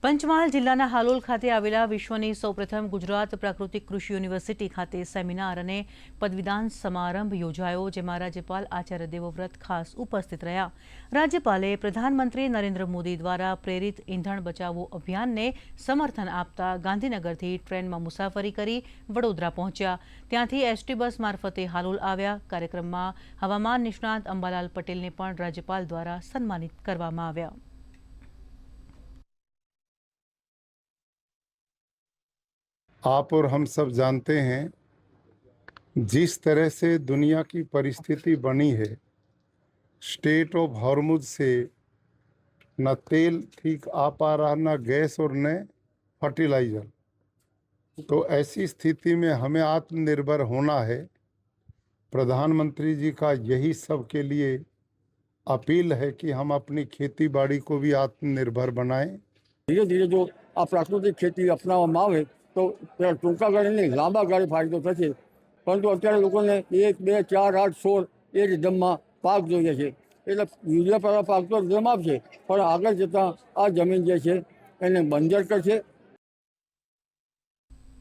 પંચમહાલ જિલ્લાના હાલોલ ખાતે આવેલા વિશ્વની સૌપ્રથમ ગુજરાત પ્રાકૃતિક કૃષિ યુનિવર્સિટી ખાતે સેમિનાર અને પદવીદાન સમારંભ યોજાયો, જેમાં રાજ્યપાલ આચાર્ય દેવવ્રત ખાસ ઉપસ્થિત રહ્યા. રાજ્યપાલે પ્રધાનમંત્રી નરેન્દ્ર મોદી દ્વારા પ્રેરિત ઇંધણ બચાવો અભિયાનને સમર્થન આપતા ગાંધીનગરથી ટ્રેનમાં મુસાફરી કરી વડોદરા પહોંચ્યા. ત્યાંથી એસટી બસ મારફતે હાલોલ આવ્યા. કાર્યક્રમમાં હવામાન નિષ્ણાત અંબાલાલ પટેલને પણ રાજ્યપાલ દ્વારા સન્માનિત કરવામાં આવ્યા. आप और हम सब जानते हैं, जिस तरह से दुनिया की परिस्थिति बनी है, स्टेट ऑफ हॉर्मुज से न तेल ठीक आ पा रहा, न गैस और न फर्टिलाइज़र। तो ऐसी स्थिति में हमें आत्मनिर्भर होना है। प्रधानमंत्री जी का यही सबके लिए अपील है कि हम अपनी खेती बाड़ी को भी आत्मनिर्भर बनाएं। धीरे धीरे जो आ प्राकृतिक खेती अपनावવામાં આવે તો ટૂંકા ગાળે નહીં, લાંબા ગાળે ફાયદો થશે. પરંતુ અત્યારે લોકોને 1, 2, 4, 8, 16 એ રીધમમાં પાક જોઈએ છે. એટલે યુરિયા પાક તો રીધમ આપશે, પણ આગળ જતાં આ જમીન જે છે એને બંજર કરશે